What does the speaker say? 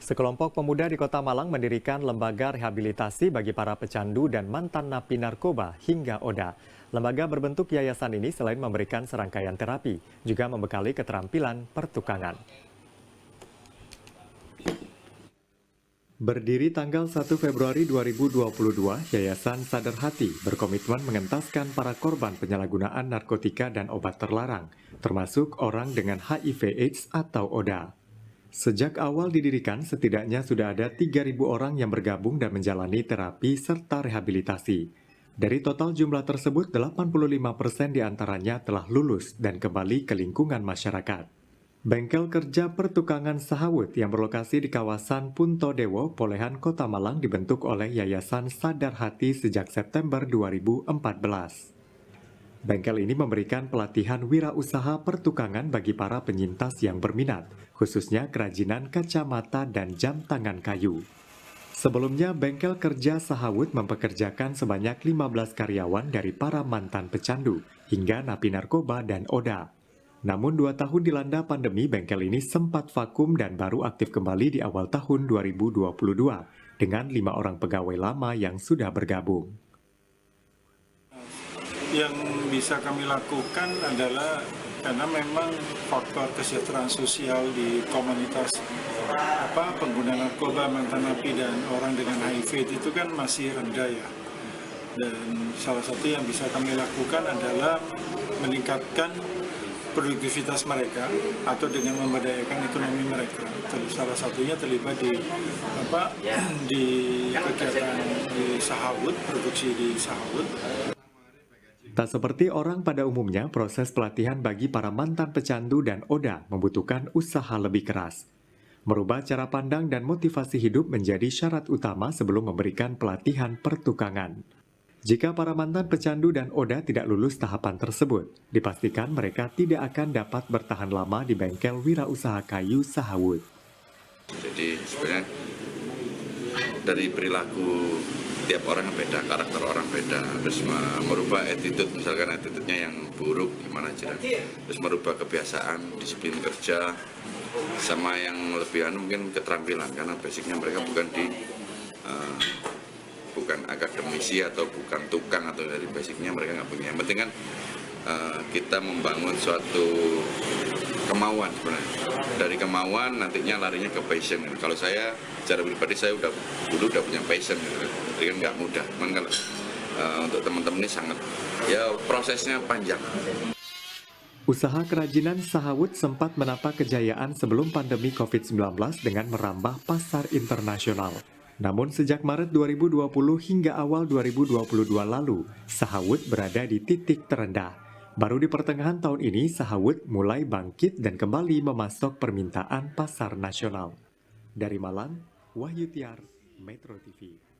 Sekelompok pemuda di Kota Malang mendirikan lembaga rehabilitasi bagi para pecandu dan mantan napi narkoba hingga ODA. Lembaga berbentuk yayasan ini selain memberikan serangkaian terapi, juga membekali keterampilan pertukangan. Berdiri tanggal 1 Februari 2022, Yayasan Sadar Hati berkomitmen mengentaskan para korban penyalahgunaan narkotika dan obat terlarang, termasuk orang dengan HIV/AIDS atau ODA. Sejak awal didirikan, setidaknya sudah ada 3.000 orang yang bergabung dan menjalani terapi serta rehabilitasi. Dari total jumlah tersebut, 85% diantaranya telah lulus dan kembali ke lingkungan masyarakat. Bengkel kerja pertukangan Sahawut yang berlokasi di kawasan Punto Dewo, Polehan, Kota Malang dibentuk oleh Yayasan Sadar Hati sejak September 2014. Bengkel ini memberikan pelatihan wirausaha pertukangan bagi para penyintas yang berminat, khususnya kerajinan kacamata dan jam tangan kayu. Sebelumnya, bengkel kerja Sahawut mempekerjakan sebanyak 15 karyawan dari para mantan pecandu hingga napi narkoba dan ODA. Namun 2 tahun dilanda pandemi, bengkel ini sempat vakum dan baru aktif kembali di awal tahun 2022 dengan 5 orang pegawai lama yang sudah bergabung. Yang bisa kami lakukan adalah karena memang faktor kesejahteraan sosial di komunitas pengguna narkoba, mantan napi dan orang dengan HIV itu kan masih rendah ya. Dan salah satu yang bisa kami lakukan adalah meningkatkan produktivitas mereka atau dengan memberdayakan ekonomi mereka. Salah satunya terlibat di kegiatan di Sahawut, produksi di Sahawut. Tak seperti orang pada umumnya, proses pelatihan bagi para mantan pecandu dan ODA membutuhkan usaha lebih keras. Merubah cara pandang dan motivasi hidup menjadi syarat utama sebelum memberikan pelatihan pertukangan. Jika para mantan pecandu dan ODA tidak lulus tahapan tersebut, dipastikan mereka tidak akan dapat bertahan lama di bengkel wirausaha kayu Sahawut. Jadi sebenarnya dari perilaku tiap orang beda, karakter orang beda, terus merubah attitude, misalkan attitude-nya yang buruk gimana aja, terus merubah kebiasaan, disiplin kerja, sama yang lebih mungkin keterampilan, karena basicnya mereka bukan akademisi atau bukan tukang, atau dari basicnya mereka nggak punya. Yang penting kan kita membangun suatu kemauan sebenarnya. Dari kemauan nantinya larinya ke passion. Kalau saya secara pribadi saya dulu udah punya passion, jadi kan nggak mudah. Cuman kalau untuk teman-teman ini sangat, ya prosesnya panjang. Usaha kerajinan Sahawut sempat menapak kejayaan sebelum pandemi COVID-19 dengan merambah pasar internasional. Namun sejak Maret 2020 hingga awal 2022 lalu, Sahawut berada di titik terendah. Baru di pertengahan tahun ini, Sahawut mulai bangkit dan kembali memasok permintaan pasar nasional. Dari Malang, Wahyu Tiar, Metro TV.